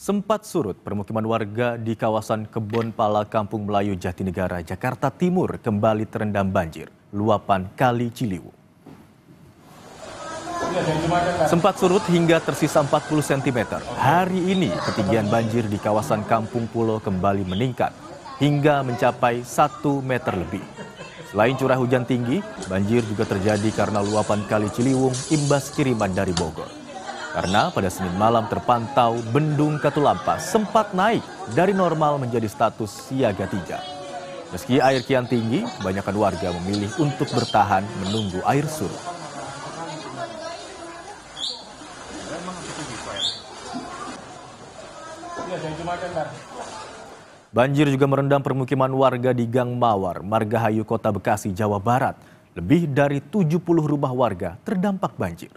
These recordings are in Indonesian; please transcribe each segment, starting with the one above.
Sempat surut, permukiman warga di kawasan Kebon Pala Kampung Melayu Jatinegara, Jakarta Timur kembali terendam banjir luapan Kali Ciliwung. Sempat surut hingga tersisa 40 cm. Hari ini ketinggian banjir di kawasan Kampung Pulo kembali meningkat hingga mencapai 1 meter lebih. Selain curah hujan tinggi, banjir juga terjadi karena luapan Kali Ciliwung imbas kiriman dari Bogor. Karena pada Senin malam terpantau Bendung Katulampa sempat naik dari normal menjadi status siaga 3. Meski air kian tinggi, kebanyakan warga memilih untuk bertahan menunggu air surut. Banjir juga merendam permukiman warga di Gang Mawar, Margahayu, Kota Bekasi, Jawa Barat. Lebih dari 70 rumah warga terdampak banjir.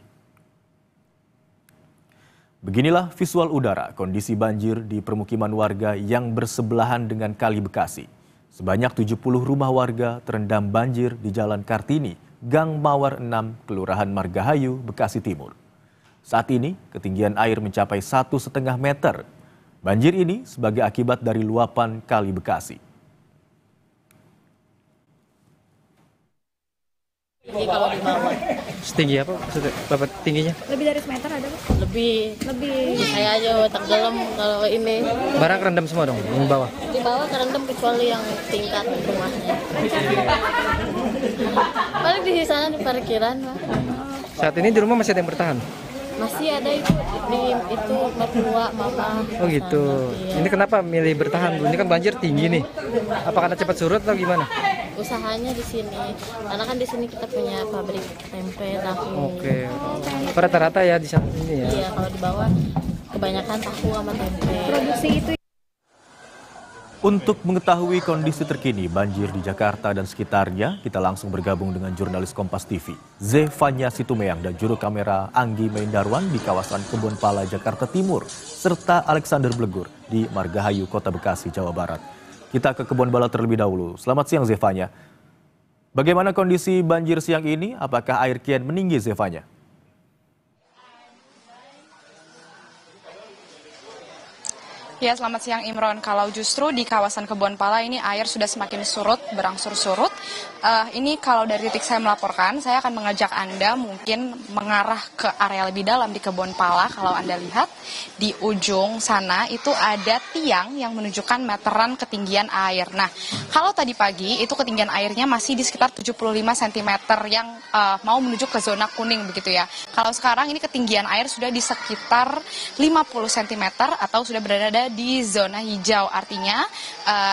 Beginilah visual udara kondisi banjir di permukiman warga yang bersebelahan dengan Kali Bekasi. Sebanyak 70 rumah warga terendam banjir di Jalan Kartini, Gang Mawar 6, Kelurahan Margahayu, Bekasi Timur. Saat ini ketinggian air mencapai 1,5 meter. Banjir ini sebagai akibat dari luapan Kali Bekasi. Kalau di bawah. Setinggi apa? Berapa tingginya? Lebih dari semeter ada, Pak? Lebih. Saya aja tenggelam kalau ini. Barang kerendam semua dong di bawah? Di bawah kerendam kecuali yang tingkat rumahnya. Paling di sana di parkiran, Pak. Saat ini di rumah masih ada yang bertahan? Masih ada itu mertua, mama. Oh gitu. Iya. Ini kenapa milih bertahan? Ini kan banjir tinggi nih. Apa karena cepat surut atau gimana? Usahanya di sini. Karena kan di sini kita punya pabrik tempe, tahu. Oke. Rata-rata ya di sana ini ya. Iya, kalau di bawah kebanyakan tahu sama tempe. Produksi itu. Untuk mengetahui kondisi terkini banjir di Jakarta dan sekitarnya, kita langsung bergabung dengan jurnalis Kompas TV, Zefanya Situmeang dan juru kamera Anggi Maindarwan di kawasan Kebon Pala, Jakarta Timur, serta Alexander Blegur di Margahayu, Kota Bekasi, Jawa Barat. Kita ke Kebon Pala terlebih dahulu. Selamat siang Zefanya. Bagaimana kondisi banjir siang ini? Apakah air kian meninggi Zefanya? Ya, selamat siang Imron. Kalau justru di kawasan Kebon Pala ini air sudah semakin surut, berangsur surut. Ini kalau dari titik saya melaporkan, saya akan mengajak Anda mungkin mengarah ke area lebih dalam di Kebon Pala. Kalau Anda lihat di ujung sana itu ada tiang yang menunjukkan meteran ketinggian air. Nah, kalau tadi pagi itu ketinggian airnya masih di sekitar 75 cm yang mau menuju ke zona kuning begitu ya. Kalau sekarang ini ketinggian air sudah di sekitar 50 cm atau sudah berada di zona hijau, artinya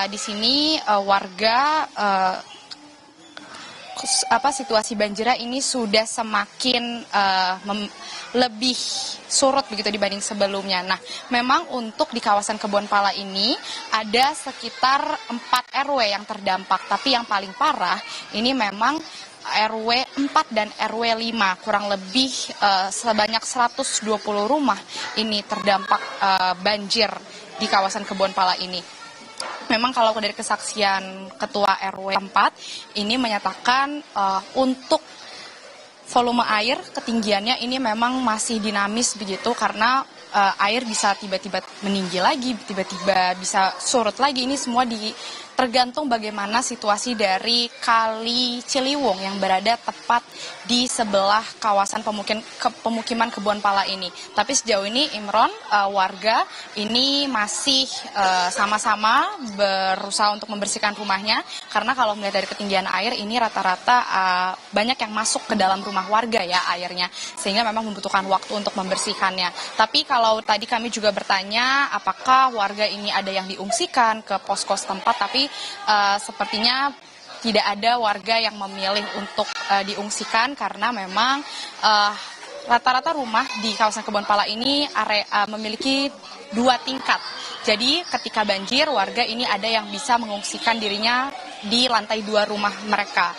di sini warga situasi banjirnya ini sudah semakin lebih surut begitu dibanding sebelumnya. Nah, memang untuk di kawasan Kebon Pala ini ada sekitar 4 RW yang terdampak, tapi yang paling parah ini memang RW 4 dan RW 5, kurang lebih sebanyak 120 rumah ini terdampak banjir di kawasan Kebon Pala ini. Memang kalau dari kesaksian Ketua RW 4 ini menyatakan untuk volume air ketinggiannya ini memang masih dinamis begitu karena air bisa tiba-tiba meninggi lagi, tiba-tiba bisa surut lagi. Ini semua tergantung bagaimana situasi dari Kali Ciliwung yang berada tepat di sebelah kawasan pemukiman Kebon Pala ini. Tapi sejauh ini Imron, warga ini masih sama-sama berusaha untuk membersihkan rumahnya karena kalau melihat dari ketinggian air ini rata-rata banyak yang masuk ke dalam rumah warga ya airnya, sehingga memang membutuhkan waktu untuk membersihkannya. Tapi kalau tadi kami juga bertanya apakah warga ini ada yang diungsikan ke pos-pos tempat, tapi sepertinya tidak ada warga yang memilih untuk diungsikan karena memang rata-rata rumah di kawasan Kebon Pala ini memiliki 2 tingkat. Jadi ketika banjir warga ini ada yang bisa mengungsikan dirinya di lantai 2 rumah mereka.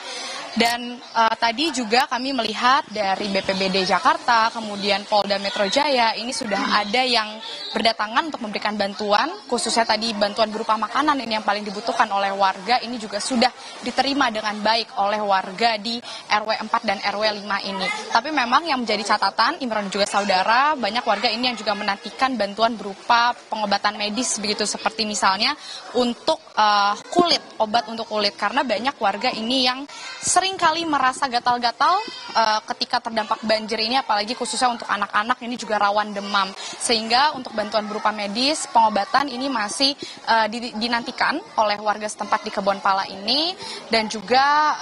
Dan tadi juga kami melihat dari BPBD Jakarta, kemudian Polda Metro Jaya, ini sudah ada yang berdatangan untuk memberikan bantuan, khususnya tadi bantuan berupa makanan ini yang paling dibutuhkan oleh warga, ini juga sudah diterima dengan baik oleh warga di RW 4 dan RW 5 ini. Tapi memang yang menjadi catatan, Imron dan juga saudara, banyak warga ini yang juga menantikan bantuan berupa pengobatan medis, begitu seperti misalnya untuk kulit, obat untuk kulit, karena banyak warga ini yang seringkali merasa gatal-gatal ketika terdampak banjir ini, apalagi khususnya untuk anak-anak ini juga rawan demam, sehingga untuk bantuan berupa medis, pengobatan ini masih dinantikan oleh warga setempat di Kebonpala ini. Dan juga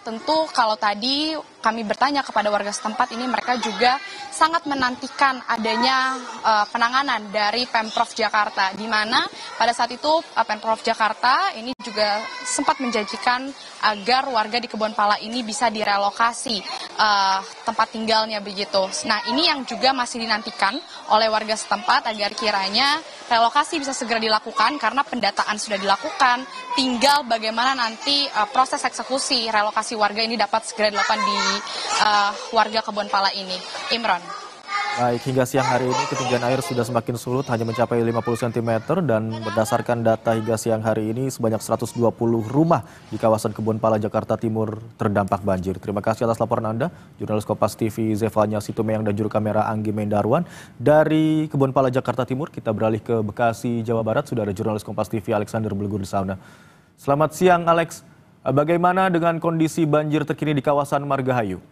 tentu kalau tadi kami bertanya kepada warga setempat ini, mereka juga sangat menantikan adanya penanganan dari Pemprov Jakarta, di mana pada saat itu Pemprov Jakarta ini juga sempat menjanjikan agar warga di Kebonpala ini bisa direlokasi tempat tinggalnya begitu. Nah, ini yang juga masih dinantikan oleh warga setempat agar kiranya relokasi bisa segera dilakukan, karena pendataan sudah dilakukan, tinggal bagaimana nanti proses eksekusi relokasi warga ini dapat segera dilakukan di warga Kebonpala ini. Imron. Baik, hingga siang hari ini ketinggian air sudah semakin surut, hanya mencapai 50 cm, dan berdasarkan data hingga siang hari ini sebanyak 120 rumah di kawasan Kebonpala, Jakarta Timur terdampak banjir. Terima kasih atas laporan Anda, jurnalis Kompas TV Zevanya Situmeyang dan juru kamera Anggi Mendarwan. Dari Kebonpala, Jakarta Timur, kita beralih ke Bekasi, Jawa Barat. Sudah ada jurnalis Kompas TV Alexander Blegur di sana. Selamat siang, Alex. Bagaimana dengan kondisi banjir terkini di kawasan Margahayu?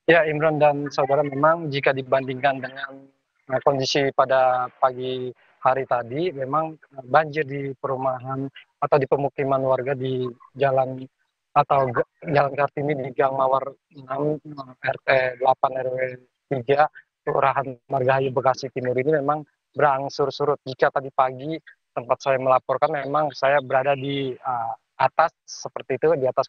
Ya, Imron dan saudara, memang jika dibandingkan dengan kondisi pada pagi hari tadi, memang banjir di perumahan atau di pemukiman warga di jalan atau Jalan Kartini di Gang Mawar 6 RT 8 RW 3 Kelurahan Margahayu, Bekasi Timur ini memang berangsur surut. Jika tadi pagi tempat saya melaporkan, memang saya berada di atas seperti itu, di atas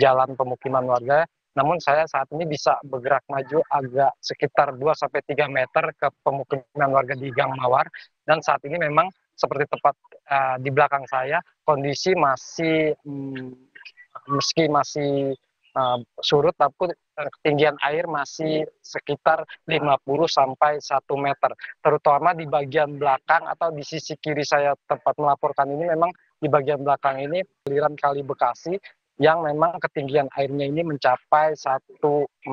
jalan pemukiman warga. Namun saya saat ini bisa bergerak maju agak sekitar 2-3 meter ke pemukiman warga di Gang Mawar. Dan saat ini memang seperti tepat di belakang saya, kondisi masih meski masih surut, tapi ketinggian air masih sekitar 50 sampai 1 meter. Terutama di bagian belakang atau di sisi kiri saya tempat melaporkan ini, memang di bagian belakang ini aliran Kali Bekasi yang memang ketinggian airnya ini mencapai 1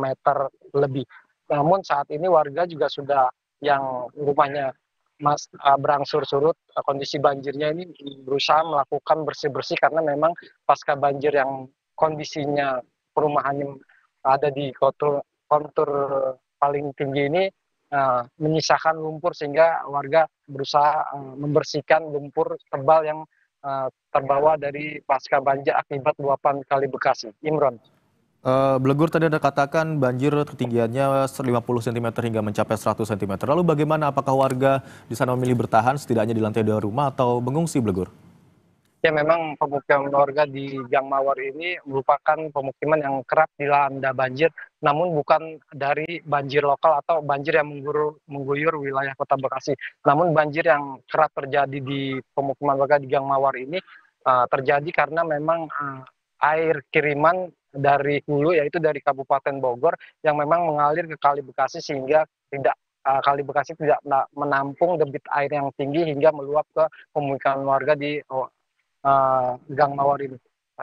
meter lebih. Namun saat ini warga juga sudah yang rumahnya berangsur surut, kondisi banjirnya ini berusaha melakukan bersih-bersih, karena memang pasca banjir yang kondisinya perumahannya ada di kontur paling tinggi ini menyisakan lumpur, sehingga warga berusaha membersihkan lumpur tebal yang terbawa dari pasca banjir akibat luapan Kali Bekasi. Imron. Blegur, tadi Anda katakan banjir ketinggiannya 50 cm hingga mencapai 100 cm. Lalu bagaimana, apakah warga di sana memilih bertahan setidaknya di lantai 2 rumah atau mengungsi, Blegur? Ya, memang pemukiman warga di Gang Mawar ini merupakan pemukiman yang kerap dilanda banjir, namun bukan dari banjir lokal atau banjir yang mengguyur wilayah Kota Bekasi. Namun banjir yang kerap terjadi di pemukiman warga di Gang Mawar ini terjadi karena memang air kiriman dari hulu, yaitu dari Kabupaten Bogor, yang memang mengalir ke Kali Bekasi, sehingga Kali Bekasi tidak menampung debit air yang tinggi hingga meluap ke pemukiman warga di Gang Mawar ini.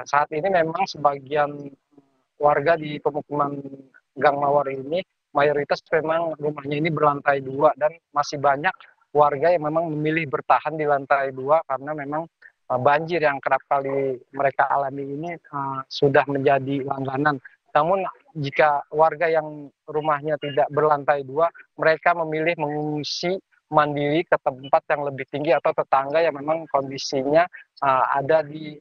Saat ini memang sebagian warga di pemukiman Gang Mawar ini mayoritas memang rumahnya ini berlantai 2, dan masih banyak warga yang memang memilih bertahan di lantai 2 karena memang banjir yang kerap kali mereka alami ini sudah menjadi langganan. Namun jika warga yang rumahnya tidak berlantai 2, mereka memilih mengungsi mandiri ke tempat yang lebih tinggi atau tetangga yang memang kondisinya ada di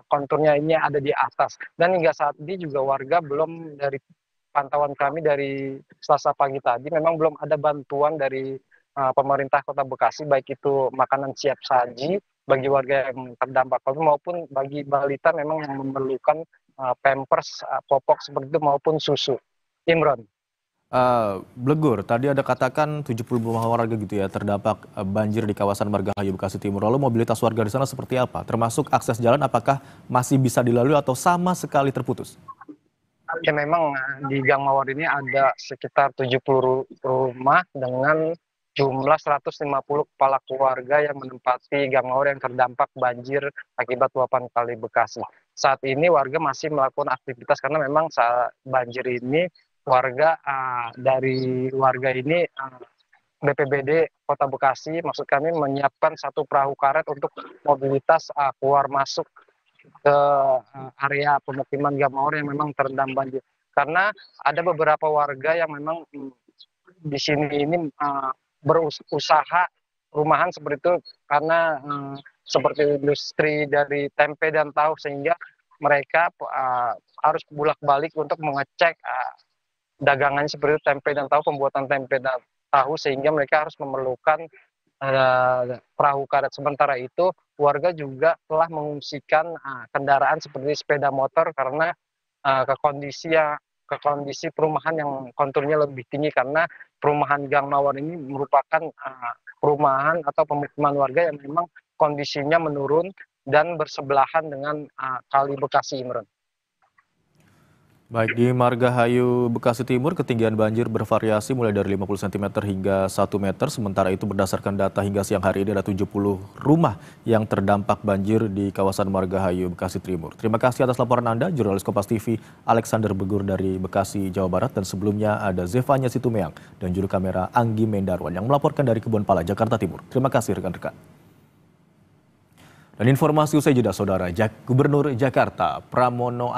konturnya ini ada di atas. Dan hingga saat ini juga warga belum, dari pantauan kami dari Selasa pagi tadi, memang belum ada bantuan dari pemerintah Kota Bekasi, baik itu makanan siap saji bagi warga yang terdampak COVID maupun bagi balita memang yang memerlukan pampers, popok seperti itu maupun susu. Imron. Blegur, tadi ada katakan 75 warga gitu ya terdampak banjir di kawasan Margahayu Bekasi Timur. Lalu mobilitas warga di sana seperti apa? Termasuk akses jalan apakah masih bisa dilalui atau sama sekali terputus? Ya memang di Gang Mawar ini ada sekitar 70 rumah dengan jumlah 150 kepala keluarga yang menempati Gang Mawar yang terdampak banjir akibat luapan Kali Bekasi. Saat ini warga masih melakukan aktivitas karena memang saat banjir ini dari warga ini BPBD Kota Bekasi maksud kami menyiapkan satu perahu karet untuk mobilitas keluar masuk ke area pemukiman Gang Mawar yang memang terendam banjir. Karena ada beberapa warga yang memang di sini ini berusaha rumahan seperti itu karena seperti industri dari tempe dan tahu sehingga mereka harus bolak-balik untuk mengecek dagangannya seperti itu, tempe dan tahu, pembuatan tempe dan tahu sehingga mereka harus memerlukan perahu karet. Sementara itu warga juga telah mengungsikan kendaraan seperti sepeda motor karena ke kondisi perumahan yang konturnya lebih tinggi karena perumahan Gang Mawar ini merupakan perumahan atau pemukiman warga yang memang kondisinya menurun dan bersebelahan dengan Kali Bekasi, Imron. Baik, di Margahayu Bekasi Timur, ketinggian banjir bervariasi mulai dari 50 cm hingga 1 meter. Sementara itu berdasarkan data hingga siang hari ini ada 70 rumah yang terdampak banjir di kawasan Margahayu Bekasi Timur. Terima kasih atas laporan Anda, jurnalis Kompas TV Alexander Begur dari Bekasi, Jawa Barat. Dan sebelumnya ada Zevanya Situmeang dan juru kamera Anggi Mendarwan yang melaporkan dari Kebonpala, Jakarta Timur. Terima kasih rekan-rekan. Dan informasi usai jeda, Saudara, Gubernur Jakarta Pramono